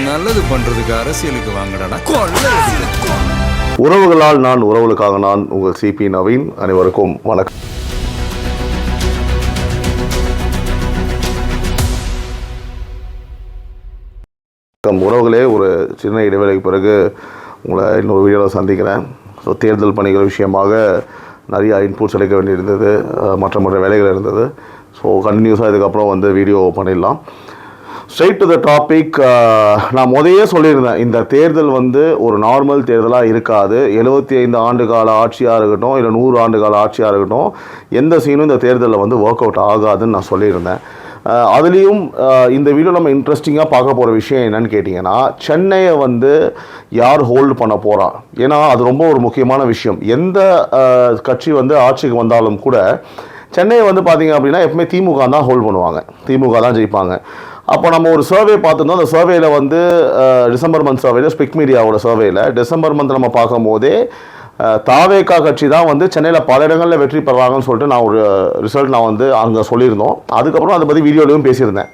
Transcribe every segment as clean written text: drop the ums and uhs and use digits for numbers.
நல்லது பண்றதுக்கு அரசியலுக்கு வாங்கடா. உறவுகளால் நான், உறவுகளுக்காக நான். உங்கள் சிபி நவீன். அனைவருக்கும் வணக்கம். உறவுகளே, ஒரு சின்ன இடைவேளைக்கு பிறகு உங்களை இன்னொரு வீடியோவில் சந்திக்கிறேன். ஸோ தேர்தல் பணிகள் விஷயமாக நிறைய இன்புட்ஸ் அளிக்க வேண்டியிருந்தது, மற்ற வேலைகள் இருந்தது. ஸோ கண்டினியூஸாக இதுக்கப்புறம் வீடியோ பண்ணிடலாம். Straight to the topic. நான் முதலே சொல்லியிருந்தேன், இந்த தேர்தல் ஒரு நார்மல் தேர்தலாக இருக்காது. 75 ஆண்டு கால ஆட்சியாக இருக்கட்டும், இல்லை 100 ஆண்டு கால ஆட்சியாக இருக்கட்டும், எந்த சீனும் இந்த தேர்தலில் ஒர்க் அவுட் ஆகாதுன்னு நான் சொல்லியிருந்தேன். அதுலேயும் இந்த வீடியோ நம்ம இன்ட்ரெஸ்டிங்காக பார்க்க போகிற விஷயம் என்னன்னு கேட்டிங்கன்னா, சென்னையை யார் ஹோல்டு பண்ண போகிறா. ஏன்னா அது ரொம்ப ஒரு முக்கியமான விஷயம். எந்த கட்சி ஆட்சிக்கு வந்தாலும் கூட சென்னையை பார்த்திங்க அப்படின்னா எப்பவுமே திமுக தான் ஹோல்டு பண்ணுவாங்க, திமுக தான் ஜெயிப்பாங்க. அப்போ நம்ம ஒரு சர்வே பார்த்துருந்தோம். அந்த சர்வேயில் டிசம்பர் மந்த் சர்வேயில், ஸ்பிக் மீடியாவோட சர்வேயில் டிசம்பர் மந்த் நம்ம பார்க்கும் போதே தாவேகா கட்சி தான் சென்னையில் பல இடங்களில் வெற்றி பெறாங்கன்னு சொல்லிட்டு நான் ஒரு ரிசல்ட் அங்கே சொல்லியிருந்தோம். அதுக்கப்புறம் அதை பற்றி வீடியோலையும் பேசியிருந்தேன்.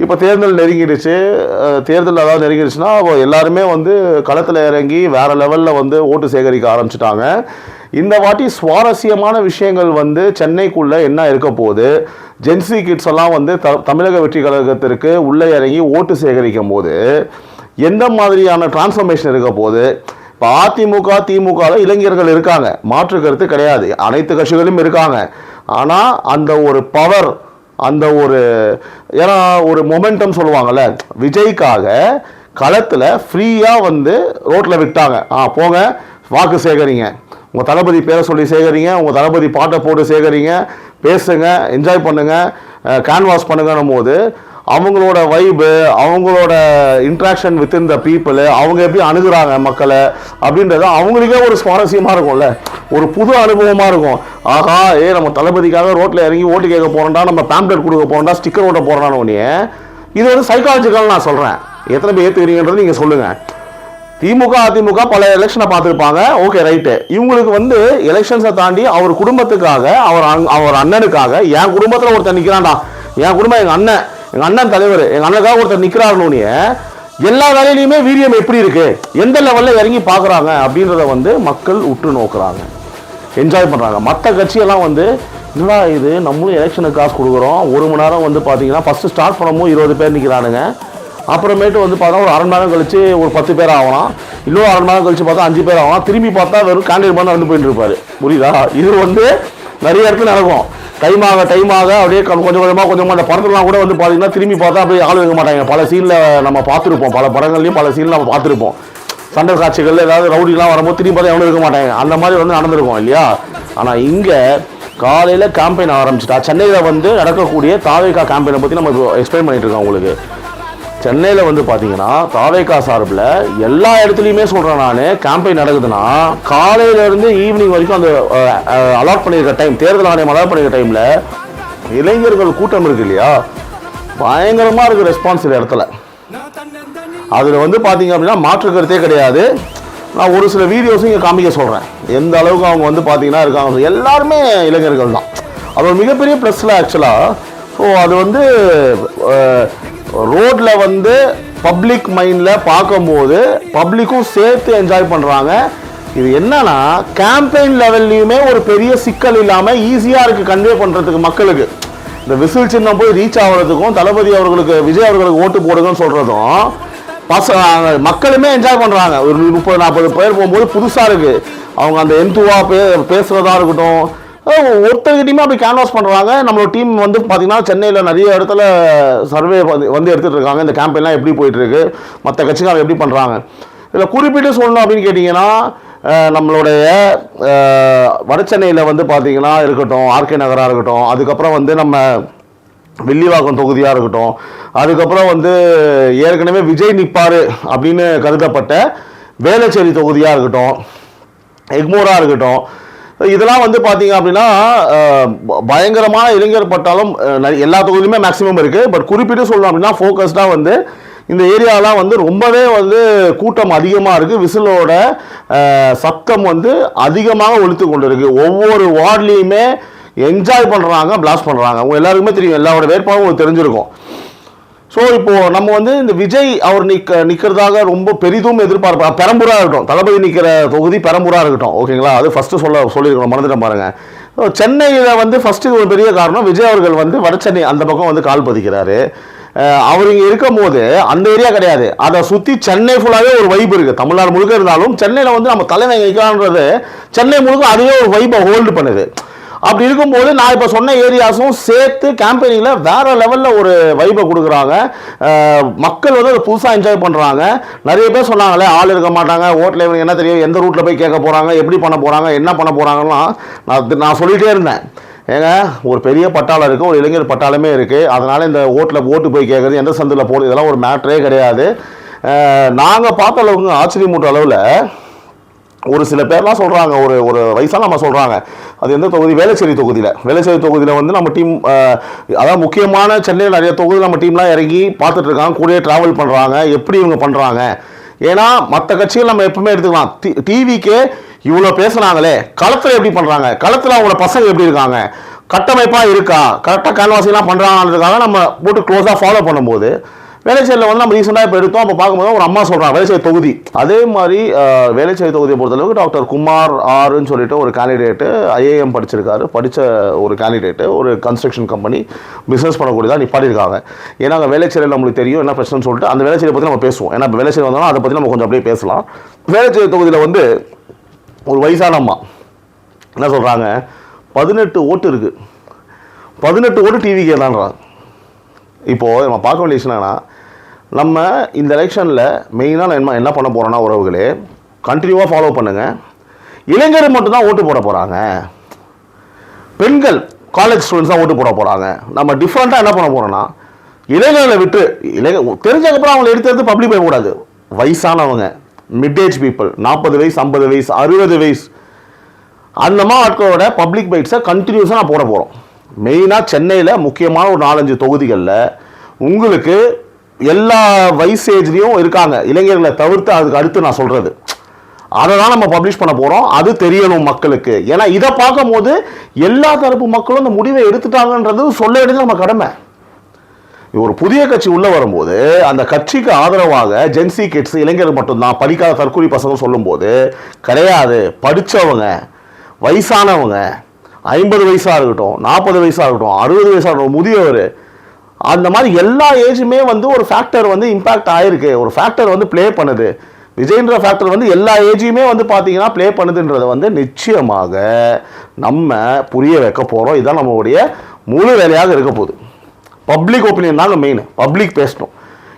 இப்போ தேர்தல் நெருங்கிடுச்சு. தேர்தல் அதாவது நெருங்கிடுச்சுன்னா எல்லாருமே களத்தில் இறங்கி வேறு லெவலில் ஓட்டு சேகரிக்க ஆரம்பிச்சிட்டாங்க. இந்த வாட்டி சுவாரஸ்யமான விஷயங்கள் சென்னைக்குள்ளே என்ன இருக்க போகுது, ஜென்சி கிட்ஸ் எல்லாம் தமிழக வெற்றி கழகத்திற்கு உள்ளே இறங்கி ஓட்டு சேகரிக்கும் போது எந்த மாதிரியான டிரான்ஸ்ஃபர்மேஷன் இருக்க போகுது. இப்போ அதிமுக திமுகவில் இளைஞர்கள் இருக்காங்க, மாற்று கருத்து கிடையாது, அனைத்து கட்சிகளும் இருக்காங்க. ஆனால் அந்த ஒரு பவர், அந்த ஏன்னா ஒரு மொமெண்டம் சொல்லுவாங்கள்ல, விஜய்க்காக களத்தில் ஃப்ரீயாக ரோட்டில் விட்டாங்க. போங்க வாக்கு சேகரிங்க, உங்கள் தளபதி பேரை சொல்லி சேகரிங்க, உங்கள் தளபதி பாட்டை போட்டு சேகரிங்க, பேசுங்க, என்ஜாய் பண்ணுங்கள், கேன்வாஸ் பண்ணுங்கன்னும் போது அவங்களோட வைபு, அவங்களோட இன்ட்ராக்ஷன் வித்தின் த பீப்புள், அவங்க எப்படி அணுகுறாங்க மக்களை அப்படின்றது அவங்களுக்கே ஒரு சுவாரஸ்யமாக இருக்கும்ல, ஒரு புது அனுபவமாக இருக்கும். ஆகா, நம்ம தளபதிக்காக ரோட்டில் இறங்கி ஓட்டு கேட்க போகிறோம்டா, நம்ம பேம்ப்ளெட் கொடுக்க போகிறோம்டா, ஸ்டிக்கர் ஓட்ட போகிறோன்னு உடனே இது சைக்காலஜிக்கல் நான் சொல்கிறேன். எத்தனை பேர் ஏற்றுக்கிறீங்கன்றது நீங்கள் சொல்லுங்கள். திமுக அதிமுக பல எலெக்ஷனை பார்த்துருப்பாங்க, ஓகே ரைட்டு. இவங்களுக்கு எலெக்ஷன்ஸை தாண்டி அவர் குடும்பத்துக்காக, அவர் அண்ணனுக்காக, என் குடும்பத்தில் ஒருத்தர் நிற்கிறான்டா, என் குடும்பம் எங்கள் அண்ணன் தலைவர், எங்கள் அண்ணனுக்காக ஒருத்தர் நிற்கிறாருன்னு எல்லா வேலையிலையுமே வீரியம் எப்படி இருக்கு, எந்த லெவலில் இறங்கி பார்க்குறாங்க அப்படின்றத மக்கள் உற்று நோக்குறாங்க, என்ஜாய் பண்ணுறாங்க. மற்ற கட்சியெல்லாம் என்னடா இது, நம்மளும் எலெக்ஷனுக்கு காசு கொடுக்குறோம், 1 மணி நேரம் பார்த்தீங்கன்னா ஃபஸ்ட்டு ஸ்டார்ட் பண்ணும்போது 20 பேர் நிற்கிறானுங்க, அப்புறமேட்டு பார்த்தா ஒரு 1/2 மணி நேரம் கழிச்சு ஒரு 10 பேர் ஆகலாம், இன்னொரு 1/2 மணி நேரம் கழிச்சு பார்த்தா 5 பேர் ஆகலாம், திரும்பி பார்த்தா வெறும் கேண்டிடேட் பண்ண போயிட்டு இருப்பாரு. புரியுதா? இது நிறைய இடத்துல நடக்கும். டைமாக அப்படியே கொஞ்சமாக அந்த படத்துலாம் கூட பார்த்தீங்கன்னா திரும்பி பார்த்தா அப்படியே ஆள் வைக்க மாட்டாங்க. பல சீனில் நம்ம பார்த்துருப்போம், பல படங்கள்லையும் பல சீனில் நம்ம பார்த்துருப்போம். சண்டை காட்சிகள் ஏதாவது ரவுடிலாம் வரும்போது திரும்பி பார்த்தா எவனும் இருக்க மாட்டாங்க. அந்த மாதிரி நடந்திருக்கும் இல்லையா? ஆனால் இங்கே காலையில் கேம்பெயின் ஆரம்பிச்சிட்டா. சென்னையில் நடக்கக்கூடிய தாவேகா கேம்பெயினை பற்றி நம்ம எக்ஸ்பிளைன் பண்ணிட்டு இருக்கோம் உங்களுக்கு. சென்னையில் பார்த்தீங்கன்னா தாவேகா சார்பில் எல்லா இடத்துலையுமே சொல்கிறேன் நான், கேம்பெயின் நடக்குதுன்னா காலையிலேருந்து ஈவினிங் வரைக்கும் அந்த அலாட் பண்ணியிருக்க டைம், தேர்தல் ஆணையம் அலாட் பண்ணியிருக்க டைமில் இளைஞர்கள் கூட்டம் இருக்கு இல்லையா, பயங்கரமாக இருக்குது ரெஸ்பான்ஸ் இந்த இடத்துல. அதில் பார்த்தீங்க அப்படின்னா மாற்று கருத்தே கிடையாது. நான் ஒரு சில வீடியோஸும் இங்கே காமிக்க சொல்கிறேன், எந்த அளவுக்கு அவங்க பார்த்தீங்கன்னா இருக்காங்க. எல்லாருமே இளைஞர்கள் தான். அது ஒரு மிகப்பெரிய ப்ளஸ்ல ஆக்சுவலாக. ஸோ அது ரோட்டில் பப்ளிக் மைண்டில் பார்க்கும்போது பப்ளிக்கும் சேர்த்து என்ஜாய் பண்ணுறாங்க. இது என்னன்னா கேம்பெயின் லெவல்லையுமே ஒரு பெரிய சிக்கல் இல்லாமல் ஈஸியாக இருக்குது கன்வே பண்ணுறதுக்கு மக்களுக்கு. இந்த விசில் சின்னம் போய் ரீச் ஆகிறதுக்கும், தளபதி அவர்களுக்கு, விஜய் அவர்களுக்கு ஓட்டு போடுங்கன்னு சொல்கிறதும் மக்களுமே என்ஜாய் பண்ணுறாங்க. ஒரு 30-40 பேர் போகும்போது புதுசாக இருக்குது. அவங்க அந்த எந்துவாக பேசுகிறதா இருக்கட்டும், ஒருத்தர்கிட்டையுமே அப்படி கேன்வாஸ் பண்ணுறாங்க. நம்மளோட டீம் பார்த்தீங்கன்னா சென்னையில் நிறைய இடத்துல சர்வே எடுத்துகிட்டு இருக்காங்க. இந்த கேம்பெயின்லாம் எப்படி போயிட்டுருக்கு, மற்ற கட்சிகள் எப்படி பண்ணுறாங்க. இதில் குறிப்பிட்டு சொல்லணும் அப்படின்னு கேட்டிங்கன்னா, நம்மளுடைய வட சென்னையில் பார்த்தீங்கன்னா இருக்கட்டும், ஆர்கே நகராக இருக்கட்டும், அதுக்கப்புறம் நம்ம வில்லிவாக்கம் தொகுதியாக இருக்கட்டும், அதுக்கப்புறம் ஏற்கனவே விஜய் நிற்பார் அப்படின்னு கருதப்பட்ட வேளச்சேரி தொகுதியாக இருக்கட்டும், எக்மோராக இருக்கட்டும், இதெல்லாம் பார்த்தீங்க அப்படின்னா பயங்கரமான இளைஞர் பட்டாலும் எல்லா தொகுதியிலுமே மேக்ஸிமம் இருக்குது. பட் குறிப்பிட்டு சொல்லணும் அப்படின்னா ஃபோக்கஸ்டாக இந்த ஏரியாலாம் ரொம்பவே கூட்டம் அதிகமாக இருக்குது. விசிலோட சத்தம் அதிகமாக ஒலித்து கொண்டு இருக்குது. ஒவ்வொரு வார்ட்லேயுமே என்ஜாய் பண்ணுறாங்க, பிளாஸ்ட் பண்ணுறாங்க. அவங்க எல்லாருக்குமே தெரியும், எல்லாரோட வேட்பாளரும் உங்களுக்கு தெரிஞ்சிருக்கும். ஸோ இப்போது நம்ம வந்து இந்த விஜய் அவர் நிற்கிறதாக ரொம்ப பெரிதும் எதிர்பார்ப்பா. பெரம்பூராக இருக்கட்டும், தளபதி நிற்கிற தொகுதி பெரம்பூராக இருக்கட்டும், ஓகேங்களா? அது ஃபஸ்ட்டு சொல்லியிருக்கணும், மறந்துட்டேன் பாருங்கள். சென்னையில் வந்து ஃபஸ்ட்டு ஒரு பெரிய காரணம் விஜய் அவர்கள் வந்து வட சென்னை அந்த பக்கம் வந்து கால் பதிக்கிறாரு. அவர் இங்கே இருக்கும் போது அந்த ஏரியா கிடையாது, அதை சுற்றி சென்னை ஃபுல்லாகவே ஒரு வைப் இருக்குது. தமிழ்நாடு முழுக்க இருந்தாலும் சென்னையில் வந்து நம்ம தலைமை வைக்கலான்றது சென்னை முழுக்க அதுவே ஒரு வைப்பை ஹோல்டு பண்ணுது. அப்படி இருக்கும்போது நான் இப்போ சொன்ன ஏரியாஸும் சேர்த்து கேம்பெயினில் வேறு லெவலில் ஒரு வைப்பை கொடுக்குறாங்க. மக்கள் வந்து அதை புதுசாக என்ஜாய் பண்ணுறாங்க. நிறைய பேர் சொன்னாங்களே ஆள் இருக்க மாட்டாங்க, ஓட்டில் இவங்க என்ன தெரியும், எந்த ரூட்டில் போய் கேட்க போகிறாங்க, எப்படி பண்ண போகிறாங்க, என்ன பண்ண போகிறாங்கன்னா நான் சொல்லிகிட்டே இருந்தேன். ஏங்க, ஒரு பெரிய பட்டாளம் இருக்குது, ஒரு இளைஞர் பட்டாளமே இருக்குது. அதனால் இந்த ஓட்டு போய் கேட்குறது, எந்த சந்தில் போடுறது, இதெல்லாம் ஒரு மேட்ரே கிடையாது. நாங்கள் பார்த்த அளவுக்கு ஆச்சரியமூட்ட அளவில் ஒரு சில பேர்லாம் சொல்கிறாங்க, ஒரு வயசாக நம்ம சொல்கிறாங்க, அது எந்த தொகுதி, வேளச்சேரி தொகுதியில் வந்து நம்ம டீம், அதாவது முக்கியமான சென்னையில் நிறைய தொகுதி நம்ம டீம்லாம் இறங்கி பார்த்துட்ருக்காங்க, கூடயே ட்ராவல் பண்ணுறாங்க. எப்படி இவங்க பண்ணுறாங்க? ஏன்னா மற்ற கட்சிகள் நம்ம எப்பவுமே எடுத்துக்கலாம், டிவிக்கே இவ்வளோ பேசுனாங்களே, களத்தில் எப்படி பண்ணுறாங்க, களத்தில் அவங்களோட பசங்க எப்படி இருக்காங்க, கட்டமைப்பாக இருக்கா, கரெக்டாக கேன்வாசிங்லாம் பண்ணுறாங்கன்றதுக்காக நம்ம போட்டு க்ளோஸாக ஃபாலோ பண்ணும்போது, வேளச்சேரியில் வந்து நம்ம ரீசெண்டாக இப்போ எடுத்தோம். அப்போ பார்க்கும்போது ஒரு அம்மா சொல்கிறாங்க வேளச்சேரி தொகுதி. அதே மாதிரி வேளச்சேரி தொகுதியை பொறுத்தளவுக்கு டாக்டர் குமார் ஆர்ன்னு சொல்லிட்டு ஒரு கேண்டிடேட்டு, ஐஏஎம் படித்த ஒரு கேண்டிடேட்டு, ஒரு கன்ஸ்ட்ரக்ஷன் கம்பெனி பிஸ்னஸ் பண்ணக்கூடியதாக நிப்பாட்டியிருக்காங்க. ஏன்னா அங்கே வேளச்சேரியில் நம்மளுக்கு தெரியும் என்ன பிரச்சனைன்னு சொல்லிட்டு அந்த வேளச்சேரியை பற்றி நம்ம பேசுவோம். ஏன்னா இப்போ வேளச்சேரி வந்தாலும் அதை பற்றி நம்ம கொஞ்சம் அப்படியே பேசலாம். வேளச்சேரி தொகுதியில் வந்து ஒரு வயசான அம்மா என்ன சொல்கிறாங்க, 18 ஓட்டு இருக்குது, 18 ஓட்டு டிவிக்கே தான்றாங்க. இப்போது நம்ம பார்க்க வேண்டிய விஷயம் என்னன்னா, நம்ம இந்த எலெக்ஷனில் மெயினாக என்ன பண்ண போகிறோன்னா, உறவுகளே கண்டினியூவாக ஃபாலோ பண்ணுங்கள். இளைஞர்கள் மட்டும்தான் ஓட்டு போட போகிறாங்க, பெண்கள் காலேஜ் ஸ்டூடெண்ட்ஸ் தான் ஓட்டு போட போகிறாங்க. நம்ம டிஃப்ரெண்ட்டாக என்ன பண்ண போகிறோன்னா, இளைஞர்களை விட்டு தெரிஞ்சதுக்கப்புறம் அவங்களை எடுத்து பப்ளிக் போயக்கூடாது. வயசானவங்க, மிட் ஏஜ் பீப்புள், 40 வயசு 50 வயசு 60 வயசு அந்த மாதிரி ஆட்களோட பப்ளிக் பைட்ஸை கண்டினியூஸாக நான் போட போகிறோம். மெயினாக சென்னையில் முக்கியமான ஒரு 4-5 தொகுதிகளில் உங்களுக்கு எல்லா வயசு ஏஜ்லேயும் இருக்காங்க, இளைஞர்களை தவிர்த்து. அதுக்கு அடுத்து நான் சொல்கிறது அதை தான் நம்ம பப்ளிஷ் பண்ண போகிறோம். அது தெரியணும் மக்களுக்கு. ஏன்னா இதை பார்க்கும்போது எல்லா தரப்பு மக்களும் இந்த முடிவை எடுத்துட்டாங்கன்றது சொல்ல வேண்டியது நம்ம கடமை. ஒரு புதிய கட்சி உள்ளே வரும்போது அந்த கட்சிக்கு ஆதரவாக ஜென்சி கிட்ஸ், இளைஞர்கள் மட்டும்தான், படிக்காத தற்கொலை பசங்க சொல்லும்போது கிடையாது. படித்தவங்க, வயசானவங்க, 50 வயசாக இருக்கட்டும், 40 வயசாக இருக்கட்டும், 60 வயசாக இருக்கட்டும், முதியவர், அந்த மாதிரி எல்லா ஏஜுமே வந்து ஒரு ஃபேக்டர் வந்து இம்பேக்ட் ஆகிருக்கு, ஒரு ஃபேக்டர் வந்து ப்ளே பண்ணுது. விஜய்ன்ற ஃபேக்டர் வந்து எல்லா ஏஜையுமே வந்து பார்த்தீங்கன்னா ப்ளே பண்ணுதுன்றதை வந்து நிச்சயமாக நம்ம புரிய வைக்க போகிறோம். இதுதான் நம்மளுடைய முழு வேலையாக இருக்க போகுது. பப்ளிக் ஒப்பீனியன் தாங்க மெயின். பப்ளிக் பேசணும்.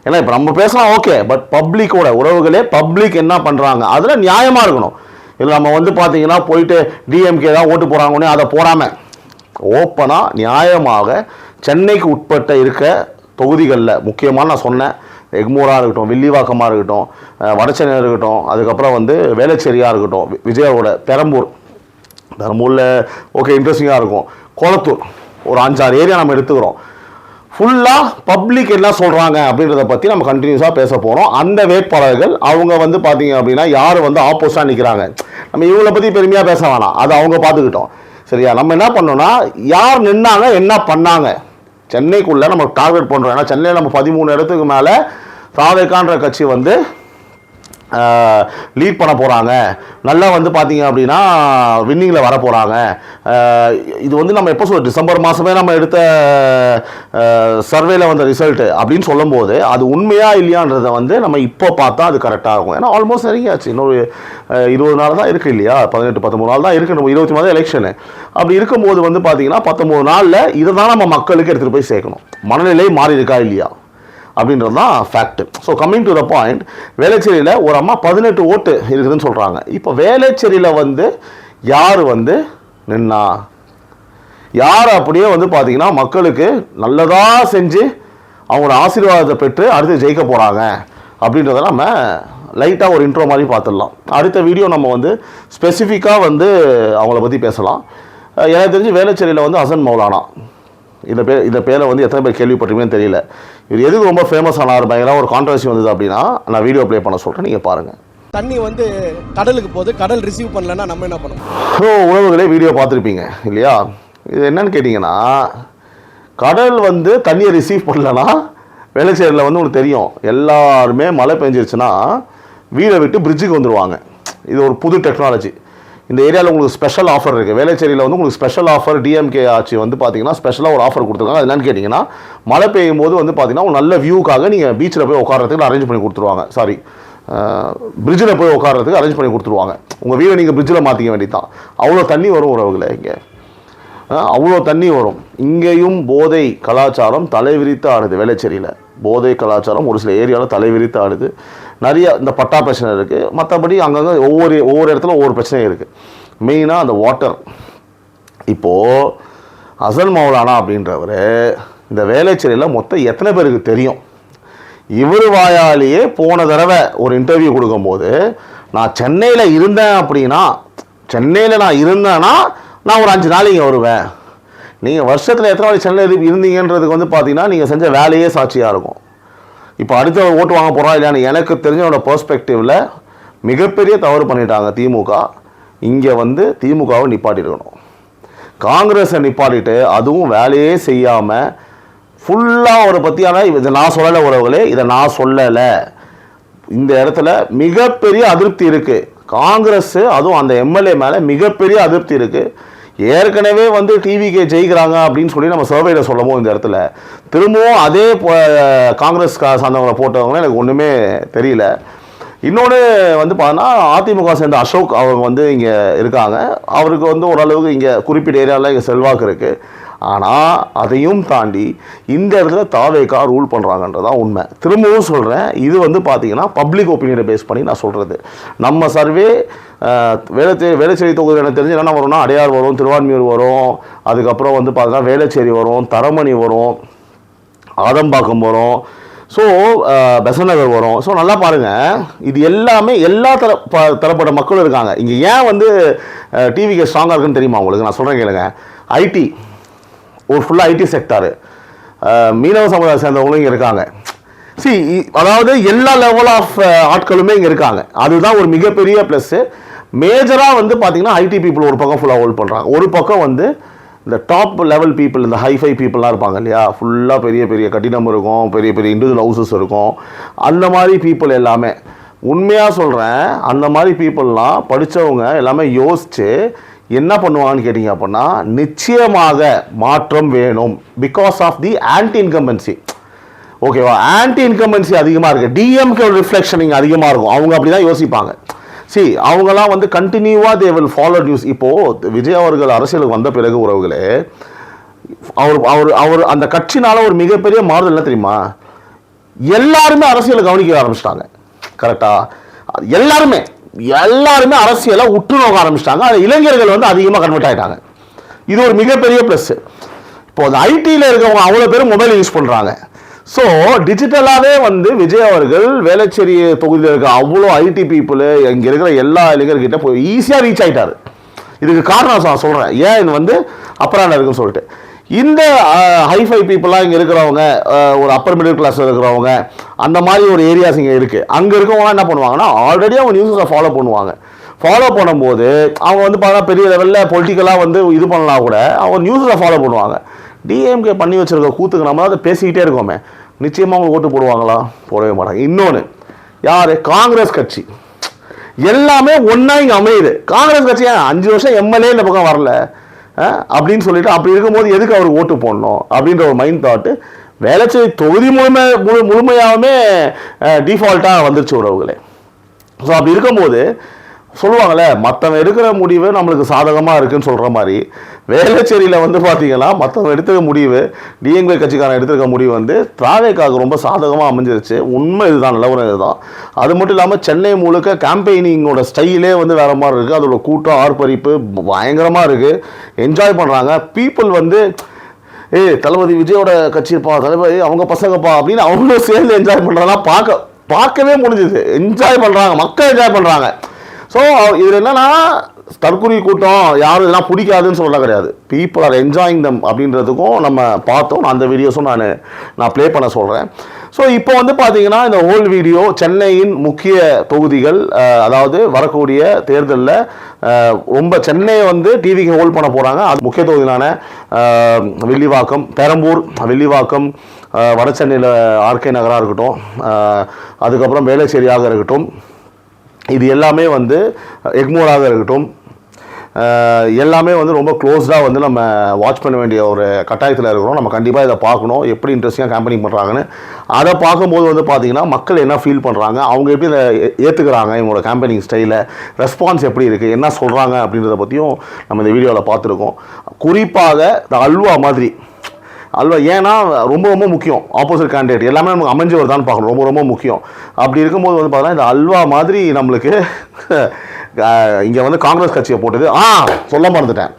ஏன்னா இப்போ நம்ம பேசலாம் ஓகே, பட் பப்ளிக்கோட உறவுகளே பப்ளிக் என்ன பண்ணுறாங்க அதில் நியாயமாக இருக்கணும். இல்லை நம்ம வந்து பார்த்தீங்கன்னா போயிட்டு டிஎம்கே தான் ஓட்டு போகிறாங்கன்னே அதை போடாமல் ஓப்பனாக நியாயமாக சென்னைக்கு உட்பட்ட இருக்க தொகுதிகளில் முக்கியமாக நான் சொன்னேன், எக்மூராக இருக்கட்டும், வில்லிவாக்கமாக இருக்கட்டும், வடசென்னையாக இருக்கட்டும், அதுக்கப்புறம் வந்து வேளச்சேரியாக இருக்கட்டும், விஜயோட பெரம்பூரில் ஓகே இன்ட்ரெஸ்டிங்காக இருக்கும், கொளத்தூர், ஒரு 5-6 ஏரியா நம்ம எடுத்துக்கிறோம். ஃபுல்லாக பப்ளிக் என்ன சொல்கிறாங்க அப்படின்றத பற்றி நம்ம கண்டினியூஸாக பேச போகிறோம். அந்த வேட்பாளர்கள் அவங்க வந்து பார்த்தீங்க அப்படின்னா யார் வந்து ஆப்போசிட்டாக நிற்கிறாங்க, நம்ம இவங்களை பற்றி பெருமையாக பேச வேணாம், அதை அவங்க பார்த்துக்கிட்டோம். சரியா? நம்ம என்ன பண்ணோன்னா யார் நின்னாங்க, என்ன பண்ணாங்க, சென்னைக்குள்ளே நம்ம டார்கெட் பண்ணுறோம். ஏன்னா சென்னையில் நம்ம 13 இடத்துக்கு மேலே தாவேக்கான்ற கட்சி வந்து லீட் பண்ண போகிறாங்க. நல்லா வந்து பார்த்தீங்க அப்படின்னா வின்னிங்கில் வர போகிறாங்க. இது வந்து நம்ம எப்போ டிசம்பர் மாதமே நம்ம எடுத்த சர்வேல வந்த ரிசல்ட்டு அப்படின்னு சொல்லும்போது அது உண்மையாக இல்லையான்றதை வந்து நம்ம இப்போ பார்த்தா அது கரெக்டாக இருக்கும். ஏன்னா ஆல்மோஸ்ட் நெருங்கியாச்சு, இன்னொரு 20 நாள் தான் இருக்குது இல்லையா, 18-19 நாள் தான் இருக்குது, நம்ம 23 தான் எலெக்ஷனு. அப்படி இருக்கும்போது வந்து பார்த்தீங்கன்னா 19 நாளில் இதை தான் நம்ம மக்களுக்கு எடுத்துகிட்டு போய் சேர்க்கணும். மனநிலை மாறி இருக்கா இல்லையா அப்படின்றது தான் fact. So coming to the point, வேளச்சேரியில் ஒரு அம்மா 18 ஓட்டு இருக்குதுன்னு சொல்கிறாங்க. இப்போ வேளச்சேரியில் வந்து யார் வந்து நின்னா, யார் அப்படியே வந்து பார்த்தீங்கன்னா மக்களுக்கு நல்லதாக செஞ்சு அவங்களோட ஆசீர்வாதத்தை பெற்று அடுத்து ஜெயிக்க போகிறாங்க அப்படின்றத நம்ம லைட்டாக ஒரு இன்ட்ரோ மாதிரி பார்த்துடலாம். அடுத்த வீடியோ நம்ம வந்து ஸ்பெசிஃபிக்காக வந்து அவங்கள பற்றி பேசலாம். எனக்கு தெரிஞ்சு வேளச்சேரியில் வந்து ஹசன் மௌலானா இந்த பேரை வந்து எத்தனை பேர் கேள்விப்பட்டிருக்கீங்கன்னு தெரியல. இது எதுக்கு ரொம்ப ஃபேமஸ் ஆனார், பயங்கர ஒரு கான்ட்ரவர்சி வந்தது அப்படின்னா நான் வீடியோ ப்ளே பண்ண சொல்கிறேன், நீங்கள் பாருங்கள். தண்ணி வந்து கடலுக்கு போகுது, கடல் ரிசீவ் பண்ணலன்னா நம்ம என்ன பண்ணுவோம்? ஸோ உறவுகளே வீடியோ பார்த்துருப்பீங்க இல்லையா? இது என்னன்னு கேட்டிங்கன்னா, கடல் வந்து தண்ணியை ரிசீவ் பண்ணலன்னா வேளச்சேரியில் வந்து உங்களுக்கு தெரியும், எல்லாருமே மழை பெஞ்சிருச்சுன்னா வீடை விட்டு பிரிட்ஜுக்கு வந்துடுவாங்க. இது ஒரு புது டெக்னாலஜி. இந்த ஏரியாவில் உங்களுக்கு ஸ்பெஷல் ஆஃபர் இருக்குது. வேளச்சேரியில் வந்து உங்களுக்கு ஸ்பெஷல் ஆஃபர் டிஎம்கே ஆட்சி வந்து பார்த்தீங்கன்னா ஸ்பெஷலாக ஒரு ஆஃபர் கொடுத்துருக்காங்க. அது என்னன்னு கேட்டிங்கன்னா, மழை பெய்யும் போது வந்து பார்த்தீங்கன்னா ஒரு நல்ல வியூக்காக நீங்கள் பீச்சில் போய் உட்காரத்துக்கு அரேஞ்ச் பண்ணி கொடுத்துருவாங்க. சாரி, பிரிட்ஜில் போய் உட்காரத்துக்கு அரேஞ்ச் பண்ணி கொடுத்துருவாங்க. உங்கள் வீடை நீங்கள் பிரிட்ஜில் மாற்றிக்க வேண்டியதான். அவ்வளோ தண்ணி வரும் உறவுகளை, இங்கே அவ்வளோ தண்ணி வரும். இங்கேயும் போதை கலாச்சாரம் தலைவிரித்து ஆடுது. வேளச்சேரியில் போதை கலாச்சாரம் ஒரு சில ஏரியாவில் தலைவிரித்து ஆடுது. நிறைய இந்த பட்டா பிரச்சனை இருக்குது. மற்றபடி அங்கங்கே ஒவ்வொரு இடத்துல ஒவ்வொரு பிரச்சனையும் இருக்குது. மெயினாக அந்த வாட்டர். இப்போது அசல் மௌலானா அப்படின்றவர் இந்த வேளச்சேரியில் மொத்தம் எத்தனை பேருக்கு தெரியும்? இவர் வாயாலேயே போன தடவை ஒரு இன்டர்வியூ கொடுக்கும்போது, நான் சென்னையில் இருந்தேன் அப்படின்னா, சென்னையில் நான் இருந்தேன்னா நான் ஒரு 5 நாள் இங்கே வருவேன். நீங்கள் வருஷத்தில் எத்தனை நாள் சென்னையில் இருந்தீங்கன்றதுக்கு வந்து பார்த்தீங்கன்னா நீங்கள் செஞ்ச வேலையே சாட்சியாக இருக்கும். இப்போ அடுத்த ஓட்டு வாங்க போகிறோம் இல்லையான்னு எனக்கு தெரிஞ்சவனோட பெர்ஸ்பெக்டிவில் மிகப்பெரிய தவறு பண்ணிட்டாங்க திமுக. இங்கே வந்து திமுகவை நிப்பாட்டிருக்கணும். காங்கிரஸை நிப்பாட்டிட்டு அதுவும் வேலையே செய்யாமல் ஃபுல்லாக ஒரு பற்றியான இதை நான் சொல்லலை உறவுகளே, இதை நான் சொல்லலை. இந்த இடத்துல மிகப்பெரிய அதிருப்தி இருக்குது. காங்கிரஸ் அதுவும் அந்த எம்எல்ஏ மேலே மிகப்பெரிய அதிருப்தி இருக்குது. ஏற்கனவே வந்து டிவிக்கு ஜெயிக்கிறாங்க அப்படின்னு சொல்லி நம்ம சர்வேயில் சொல்லவும் இந்த இடத்துல திரும்பவும் அதே காங்கிரஸ் சார்ந்தவங்களை போட்டவங்க எனக்கு ஒன்றுமே தெரியல. இன்னொன்று வந்து பார்த்தோன்னா அதிமுக சேர்ந்த அசோக் அவங்க வந்து இங்கே இருக்காங்க. அவருக்கு வந்து ஓரளவுக்கு இங்கே குறிப்பிட்ட ஏரியாவில் இங்கே செல்வாக்கு இருக்குது. ஆனால் அதையும் தாண்டி இந்த இடத்துல தாவேகா ரூல் பண்ணுறாங்கன்றதான் உண்மை. திரும்பவும் சொல்கிறேன், இது வந்து பார்த்தீங்கன்னா பப்ளிக் ஒப்பீனியனை பேஸ் பண்ணி நான் சொல்கிறது. நம்ம சர்வே வேளச்சேரி தொகுதி எனக்கு தெரிஞ்சு என்னென்ன வரும்னா, அடையார் வரும், திருவான்மியூர் வரும், அதுக்கப்புறம் வந்து பார்த்தீங்கன்னா வேளச்சேரி வரும், தரமணி வரும், ஆதம்பாக்கம் வரும், ஸோ பெசநகர் வரும். ஸோ நல்லா பாருங்கள், இது எல்லாமே எல்லா தரப்பட்ட மக்களும் இருக்காங்க இங்கே. ஏன் வந்து டிவிக்கு ஸ்ட்ராங்காக இருக்குன்னு தெரியுமா உங்களுக்கு? நான் சொல்கிறேன் கேளுங்க. ஐடி ஒரு ஃபுல்லாக ஐடி செக்டாரு, மீனவ சமுதாயம் சேர்ந்தவங்களும் இங்கே இருக்காங்க. அதாவது எல்லா லெவல் ஆஃப் ஆட்களுமே இங்கே இருக்காங்க. அதுதான் ஒரு மிகப்பெரிய ப்ளஸ்ஸு. மேஜராக வந்து பார்த்தீங்கன்னா ஐடி பீப்புள் ஒரு பக்கம் ஃபுல்லாக ஹோல்ட் பண்ணுறாங்க. ஒரு பக்கம் வந்து இந்த டாப் லெவல் பீப்புள், இந்த ஹைஃபை பீப்புளெலாம் இருப்பாங்க இல்லையா, ஃபுல்லாக பெரிய பெரிய கட்டிடம் இருக்கும், பெரிய பெரிய இண்டிவிஜுவல் ஹவுசஸ் இருக்கும். அந்த மாதிரி பீப்புள் எல்லாமே, உண்மையாக சொல்கிறேன், அந்த மாதிரி பீப்புளெலாம் படித்தவங்க எல்லாமே யோசித்து என்ன பண்ணுவாங்கன்னு கேட்டிங்க அப்படின்னா, நிச்சயமாக மாற்றம் வேணும். Because of the anti incumbency. ஓகேவா? ஆன்டி இன்கம்பன்சி அதிகமாக இருக்குது. டிஎம்கே ரிஃப்ளெக்ஷன் இங்கே அதிகமாக இருக்கும். அவங்க அப்படி தான் யோசிப்பாங்க. அவங்களாம் வந்து கண்டினியூவாக தே வில் ஃபாலோ நியூஸ். இப்போது விஜய் அவர்கள் அரசியலுக்கு வந்த பிறகு உறவுகளே, அவர் அந்த கட்சினால ஒரு மிகப்பெரிய மாறுதல் என்ன தெரியுமா? எல்லாருமே அரசியலை கவனிக்க ஆரம்பிச்சிட்டாங்க. கரெக்டாக? எல்லாருமே அரசியலை உற்று நோக்க ஆரம்பிச்சிட்டாங்க. அது இளைஞர்கள் வந்து அதிகமாக கன்வெர்ட் ஆகிட்டாங்க. இது ஒரு மிகப்பெரிய ப்ளஸ். இப்போ அந்த ஐடியில் இருக்கவங்க அவ்வளோ பேர் மொபைல் யூஸ் பண்ணுறாங்க. ஸோ டிஜிட்டலாகவே வந்து விஜய் அவர்கள் வேளச்சேரி தொகுதியில் இருக்க அவ்வளோ ஐடி பீப்புளு, இங்கே இருக்கிற எல்லா இளைஞர்கிட்ட போய் ஈஸியாக ரீச் ஆகிட்டார். இதுக்கு காரணம் நான் சொல்கிறேன், ஏன் இது வந்து அப்பரான இருக்குன்னு சொல்லிட்டு. இந்த ஹைஃபை பீப்புளாக இங்கே இருக்கிறவங்க, ஒரு அப்பர் மிடில் கிளாஸில் இருக்கிறவங்க, அந்த மாதிரி ஒரு ஏரியாஸ் இங்கே இருக்குது. அங்கே இருக்கவங்க என்ன பண்ணுவாங்கன்னா, ஆல்ரெடி அவங்க நியூஸை ஃபாலோ பண்ணுவாங்க. ஃபாலோ பண்ணும்போது அவங்க வந்து பார்த்தா பெரிய லெவலில் பொலிட்டிக்கலாக வந்து இது பண்ணலாம் கூட அவங்க நியூஸை ஃபாலோ பண்ணுவாங்க. டிஎம்கே பண்ணி வச்சுருக்க கூத்துக்கு நம்ம அதை பேசிக்கிட்டே இருக்கோமே, நிச்சயமாக அவங்க ஓட்டு போடுவாங்களா? போடவே மாட்டாங்க. இன்னொன்று, யார்? காங்கிரஸ் கட்சி எல்லாமே ஒன்றா இங்கே அமையுது. காங்கிரஸ் கட்சி 5 வருஷம் எம்எல்ஏ இந்த பக்கம் வரல அப்படின்னு சொல்லிட்டு, அப்படி இருக்கும்போது எதுக்கு அவருக்கு ஓட்டு போடணும் அப்படின்ற ஒரு மைண்ட் தாட்டு வேளச்சேரி தொகுதி முழுமையாகவே டிஃபால்ட்டாக வந்துருச்சு உறவுகளே. ஸோ அப்படி இருக்கும்போது சொல்லுவாங்களே, மற்றவன் எடுக்கிற முடிவு நம்மளுக்கு சாதகமாக இருக்குன்னு சொல்கிற மாதிரி வேளச்சேரியில் வந்து பார்த்தீங்கன்னா மற்றவன் எடுத்துக்க முடிவு, டிஎம்கே கட்சிக்காரன் எடுத்துக்க முடிவு வந்து தாவேக்காக ரொம்ப சாதகமாக அமைஞ்சிருச்சு. உண்மை இதுதான், நிலவரம் இதுதான். அது மட்டும் இல்லாமல் சென்னை முழுக்க கேம்பெயினிங்கோட ஸ்டைலே வந்து வேறு மாதிரி இருக்குது. அதோட கூட்டம் ஆர்ப்பரிப்பு பயங்கரமாக இருக்குது. என்ஜாய் பண்ணுறாங்க பீப்புள் வந்து. தளபதி விஜயோட கட்சிப்பா, தளபதி அவங்க பசங்கப்பா அப்படின்னு அவங்களும் சேர்ந்து என்ஜாய் பண்ணுறதெல்லாம் பார்க்கவே முடிஞ்சுது. என்ஜாய் பண்ணுறாங்க, மக்கள் என்ஜாய் பண்ணுறாங்க. ஸோ இதில் என்னென்னா, தற்கொலை கூட்டம் யாரும் இதெல்லாம் பிடிக்காதுன்னு சொல்ல கிடையாது. பீப்புள் ஆர் என்ஜாயிங் தம் அப்படின்றதுக்கும் நம்ம பார்த்தோம். அந்த வீடியோஸும் நான் ப்ளே பண்ண சொல்கிறேன். ஸோ இப்போ வந்து பார்த்தீங்கன்னா இந்த ஹோல் வீடியோ சென்னையின் முக்கிய தொகுதிகள், அதாவது வரக்கூடிய தேர்தலில் ரொம்ப சென்னையை வந்து டிவிக்கு ஹோல்ட் பண்ண போகிறாங்க. அது முக்கிய தொகுதியிலான வில்லிவாக்கம், பெரம்பூர், வில்லிவாக்கம், வட சென்னையில் ஆர்கே நகராக இருக்கட்டும், அதுக்கப்புறம் வேளச்சேரியாக இருக்கட்டும், இது எல்லாமே வந்து எக்மோராக இருக்கட்டும், எல்லாமே வந்து ரொம்ப க்ளோஸ்டாக வந்து நம்ம வாட்ச் பண்ண வேண்டிய ஒரு கட்டாயத்தில் இருக்கிறோம். நம்ம கண்டிப்பாக இதை பார்க்கணும், எப்படி இன்ட்ரெஸ்டிங்காக கேம்பெயினிங் பண்ணுறாங்கன்னு. அதை பார்க்கும்போது வந்து பார்த்திங்கன்னா மக்கள் என்ன ஃபீல் பண்ணுறாங்க, அவங்க எப்படி இதை ஏற்றுக்கிறாங்க, இவங்களோட கேம்பெயினிங் ஸ்டைலில் ரெஸ்பான்ஸ் எப்படி இருக்குது, என்ன சொல்கிறாங்க அப்படின்றத பற்றியும் நம்ம இந்த வீடியோவில் பார்த்துருக்கோம். குறிப்பாக இந்த அல்வா மாதிரி அல்வா ஏன்னா ரொம்ப ரொம்ப முக்கியம். ஆப்போசிட் கேண்டிடேட் எல்லாமே நமக்கு அமைஞ்சு வருதான்னு பார்க்கணும், ரொம்ப ரொம்ப முக்கியம். அப்படி இருக்கும்போது வந்து பார்த்தீங்கன்னா இந்த அல்வா மாதிரி நம்மளுக்கு இங்கே வந்து காங்கிரஸ் கட்சியை போட்டது சொல்ல மறந்துட்டேன்.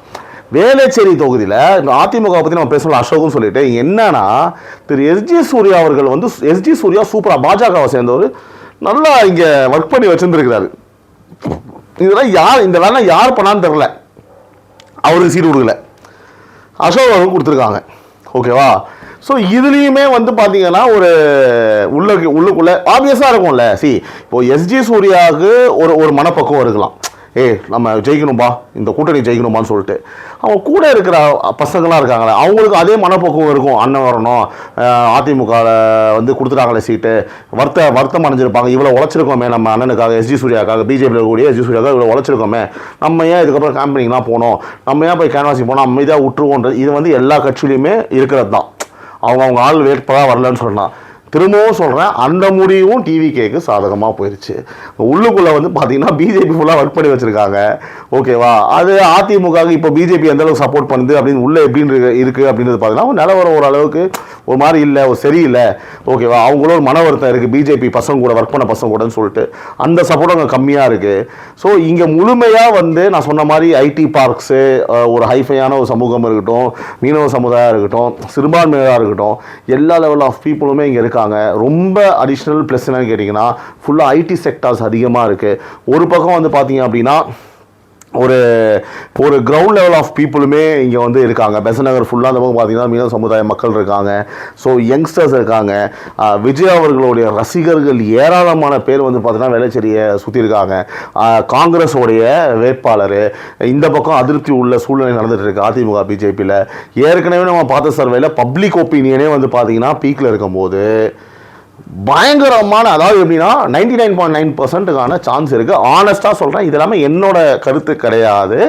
வேளச்சேரி தொகுதியில் இந்த அதிமுக பற்றி நம்ம பேசணும் அசோக்னு சொல்லிட்டு என்னன்னா, திரு எஸ்ஜி சூர்யா அவர்கள் வந்து எஸ்ஜி சூர்யா சூப்பராக பாஜகவை சேர்ந்தவர் நல்லா இங்கே ஒர்க் பண்ணி வச்சுருந்துருக்கிறாரு. இதெல்லாம் யார் இந்த வேலை யார் பண்ணான்னு தெரில, அவருக்கு சீட் கொடுக்கல, அசோக் அவர்கள் கொடுத்துருக்காங்க. ஓகேவா? ஸோ இதுலேயுமே வந்து பார்த்தீங்கன்னா ஒரு உள்ளுக்குள்ளே ஆப்வியஸாக இருக்கும்ல. இப்போது எஸ்ஜி சூர்யாவுக்கு ஒரு மனப்பக்குவம் இருக்கலாம், நம்ம ஜெயிக்கணும்பா, இந்த கூட்டணி ஜெயிக்கணுமான்னு சொல்லிட்டு. அவங்க கூட இருக்கிற பசங்களாம் இருக்காங்களே, அவங்களுக்கு அதே மனப்பக்குவம் இருக்கும். அண்ணன் வரணும், அதிமுகவில் வந்து கொடுத்துட்டாங்களே சீட்டு, வருத்தம் அடைஞ்சிருப்பாங்க, இவ்வளோ உழைச்சிருக்கோமே நம்ம அண்ணனுக்காக, எஸ்ஜி சூர்யாக்காக, பிஜேபியில் கூடிய எஸ்ஜி சூர்யாக்காக இவ்வளோ உழைச்சிருக்கோமே, நம்ம ஏன் இதுக்கப்புறம் கேம்பெயினிங்லாம் போனோம், நம்ம ஏன் போய் கேன்வாசிங் போனோம், அமைதியாக விட்டுருவோன்றது இது வந்து எல்லா கட்சியிலையுமே இருக்கிறது தான். அவங்க ஆள் வேட்பாளராக வரலன்னு சொன்னால், திரும்பவும் சொல்கிறேன், அந்த முடிவும் டிவிகேக்கு சாதகமாக போயிடுச்சு. உள்ளுக்குள்ளே வந்து பார்த்தீங்கன்னா பிஜேபி ஃபுல்லாக ஒர்க் பண்ணி வச்சுருக்காங்க. ஓகேவா? அது அதிமுகவுக்கு இப்போ பிஜேபி எந்தளவுக்கு சப்போர்ட் பண்ணுது அப்படின்னு உள்ளே எப்படின்னு இருக்குது அப்படின்றது பார்த்தீங்கன்னா நிலவரம் ஓரளவுக்கு ஒரு மாதிரி இல்லை, ஒரு சரியில்லை. ஓகேவா? அவங்களும் ஒரு மன வருத்தம் இருக்குது, பிஜேபி பசங்க கூட ஒர்க் பண்ண பசங்க கூடன்னு சொல்லிட்டு அந்த சப்போர்ட் அங்கே கம்மியாக இருக்குது. ஸோ இங்கே முழுமையாக வந்து நான் சொன்ன மாதிரி ஐடி பார்க்ஸு, ஒரு ஹைஃபையான ஒரு சமூகம் இருக்கட்டும், மீனவ சமுதாயம் இருக்கட்டும், சிறுபான்மையாக இருக்கட்டும், எல்லா லெவல் ஆஃப் பீப்புளுமே இங்கே இருக்காங்க. ரொம்ப அடிஷ்னல் ப்ளஸ் என்னன்னு கேட்டிங்கன்னா ஃபுல்லாக ஐடி செக்டார்ஸ் அதிகமாக இருக்குது. ஒரு பக்கம் வந்து பார்த்தீங்க அப்படின்னா ஒரு கிரவுண்ட் லெவல் ஆஃப் பீப்புளுமே இங்கே வந்து இருக்காங்க. பெசன்ட் நகர் ஃபுல்லாக அந்த பக்கம் பார்த்தீங்கன்னா மீனவ சமுதாய மக்கள் இருக்காங்க. ஸோ யங்ஸ்டர்ஸ் இருக்காங்க. விஜய் அவர்களுடைய ரசிகர்கள் ஏராளமான பேர் வந்து பார்த்தீங்கன்னா வேளச்சேரியை சுற்றி இருக்காங்க. காங்கிரஸோடைய வேட்பாளர் இந்த பக்கம் அதிருப்தி உள்ள சூழ்நிலை நடந்துட்டு இருக்கு அதிமுக பிஜேபியில். ஏற்கனவே நம்ம பார்த்த சர்வேல பப்ளிக் ஒப்பீனியனே வந்து பார்த்தீங்கன்னா பீக்கில் இருக்கும்போது பயங்கரமான, அதாவது எப்படின்னா 99.9% சான்ஸ் இருக்குது. ஆனஸ்ட்டாக சொல்கிறேன், இது எல்லாமே என்னோட கருத்து கிடையாது,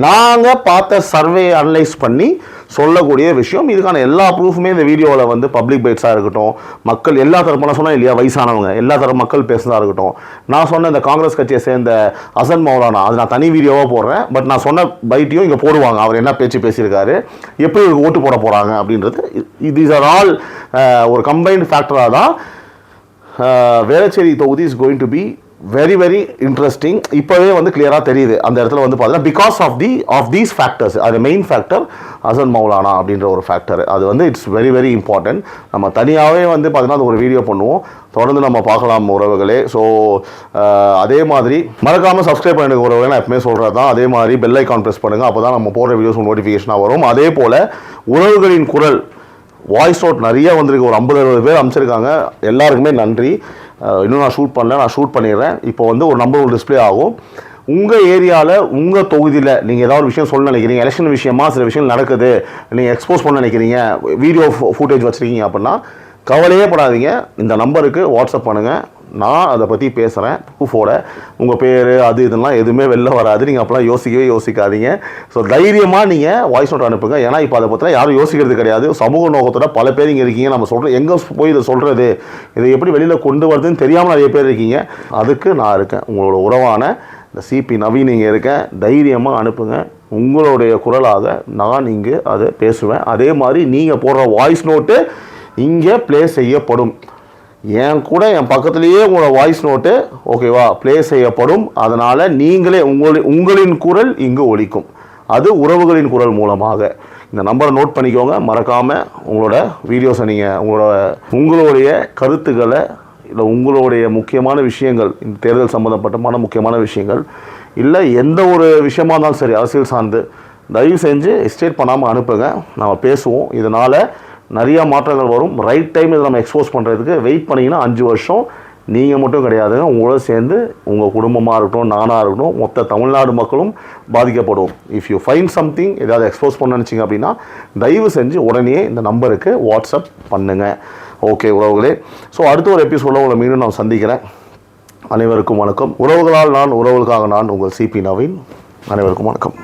நாங்கள் பார்த்த சர்வே அனலைஸ் பண்ணி சொல்லக்கூடிய விஷயம். இதுக்கான எல்லா ப்ரூஃபுமே இந்த வீடியோவில் வந்து பப்ளிக் பைட்ஸாக இருக்கட்டும், மக்கள் எல்லா தரப்புலாம் சொன்னால் இல்லையா, வயசானவங்க எல்லா தரப்பு மக்கள் பேசுனதாக இருக்கட்டும், நான் சொன்ன இந்த காங்கிரஸ் கட்சியை சேர்ந்த அசன் மௌலானா, அது நான் தனி வீடியோவாக போடுறேன். பட் நான் சொன்ன பைட்டையும் இங்கே போடுவாங்க, அவர் என்ன பேச்சு பேசியிருக்காரு, எப்படி இவருக்கு ஓட்டு போட போகிறாங்க அப்படின்றது. தீஸ் ஆர் ஆல் ஒரு கம்பைன்டு ஃபேக்டராக தான் வேளச்சேரி தொகுதி is going to be very very interesting. இப்போவே வந்து கிளியராக தெரியுது அந்த இடத்துல வந்து பார்த்தீங்கன்னா பிகாஸ் ஆஃப் தீஸ் ஃபேக்டர்ஸ். அது மெயின் ஃபேக்டர் அசன் மௌலானா அப்படின்ற ஒரு ஃபேக்டர். அது வந்து இட்ஸ் வெரி வெரி இம்பார்ட்டன்ட். நம்ம தனியாகவே வந்து பார்த்தீங்கன்னா அது ஒரு வீடியோ பண்ணுவோம், தொடர்ந்து நம்ம பார்க்கலாம் உறவுகளே. ஸோ அதே மாதிரி மறக்காமல் சப்ஸ்கிரைப் பண்ணுங்க உறவுகளை, நான் எப்பவுமே சொல்கிறது தான். அதே மாதிரி பெல் ஐக்கான் ப்ரெஸ் பண்ணுங்கள், அப்போ தான் நம்ம போடுற வீடியோஸ் நோட்டிஃபிகேஷனாக வரும். அதே போல் உறவுகளின் குரல் வாய்ஸ் நோட் நிறைய வந்திருக்கு, ஒரு 50-60 பேர் அமைச்சிருக்காங்க, எல்லாருக்குமே நன்றி. இன்னும் நான் ஷூட் பண்ணல, நான் ஷூட் பண்ணிடுறேன். இப்போ வந்து ஒரு நம்பர் ஒரு டிஸ்பிளே ஆகும். உங்கள் ஏரியாவில் உங்கள் தொகுதியில் நீங்கள் ஏதாவது ஒரு விஷயம் சொல்ல நினைக்கிறீங்க, எலெக்ஷன் விஷயமா சில விஷயம் நடக்குது, நீங்கள் எக்ஸ்போஸ் பண்ண நினைக்கிறீங்க, வீடியோ ஃபுட்டேஜ் வச்சுருக்கீங்க அப்படின்னா கவலையே படாதீங்க, இந்த நம்பருக்கு வாட்ஸ்அப் பண்ணுங்கள், நான் அதை பற்றி பேசுகிறேன் ப்ரூஃபோட. உங்கள் பேர் அது இதெல்லாம் எதுவுமே வெளில வராது, நீங்கள் அப்போலாம் யோசிக்காதீங்க. ஸோ தைரியமாக நீங்கள் வாய்ஸ் நோட் அனுப்புங்க. ஏன்னா இப்போ அதை பற்றினா யாரும் யோசிக்கிறது கிடையாது. சமூக நோக்கத்தோட பல பேர் இங்கே இருக்கீங்க. நம்ம சொல்கிறோம், எங்கே போய் இதை சொல்கிறது, இதை எப்படி வெளியில் கொண்டு வருதுன்னு தெரியாமல் நிறைய பேர் இருக்கீங்க. அதுக்கு நான் இருக்கேன், உங்களோட உறவான இந்த சிபி நவீன் இங்கே இருக்கேன். தைரியமாக அனுப்புங்க, உங்களுடைய குரலாக நான் இங்கே அதை பேசுவேன். அதே மாதிரி நீங்கள் போடுற வாய்ஸ் நோட்டு இங்கே ப்ளே செய்யப்படும். என் கூட என் பக்கத்துலேயே உங்களோட வாய்ஸ் நோட்டு ஓகேவா ப்ளே செய்யப்படும். அதனால் நீங்களே உங்களின் குரல் இங்கு ஒலிக்கும். அது உறவுகளின் குரல் மூலமாக. இந்த நம்பரை நோட் பண்ணிக்கோங்க, மறக்காமல் உங்களோட வீடியோஸை நீங்கள் உங்களுடைய கருத்துக்களை இல்லை உங்களுடைய முக்கியமான விஷயங்கள், இந்த தேர்தல் சம்மந்தப்பட்டமான முக்கியமான விஷயங்கள் இல்லை எந்த ஒரு விஷயமா இருந்தாலும் சரி அரசியல் சார்ந்து தயவு செஞ்சு எஸ்டேட் பண்ணாமல் அனுப்புங்க, நம்ம பேசுவோம். இதனால் நிறையா மாற்றங்கள் வரும். ரைட் டைம் இதை நம்ம எக்ஸ்போஸ் பண்ணுறதுக்கு வெயிட் பண்ணிங்கன்னா 5 வருஷம் நீங்கள் மட்டும் கிடையாதுங்க, உங்களோட சேர்ந்து உங்கள் குடும்பமாக இருக்கட்டும், நானாக இருக்கட்டும், மொத்த தமிழ்நாடு மக்களும் பாதிக்கப்படும். இஃப் யூ ஃபைண்ட் சம்திங் ஏதாவது எக்ஸ்போஸ் பண்ண நினச்சிங்க அப்படின்னா தயவு செஞ்சு உடனே இந்த நம்பருக்கு வாட்ஸ்அப் பண்ணுங்கள். ஓகே உறவுகளே, ஸோ அடுத்த ஒரு எபிசோடில் உங்களை மீண்டும் நான் சந்திக்கிறேன். அனைவருக்கும் வணக்கம். உறவுகளால் நான், உறவுகளுக்காக நான், உங்கள் சிபி நவீன். அனைவருக்கும் வணக்கம்.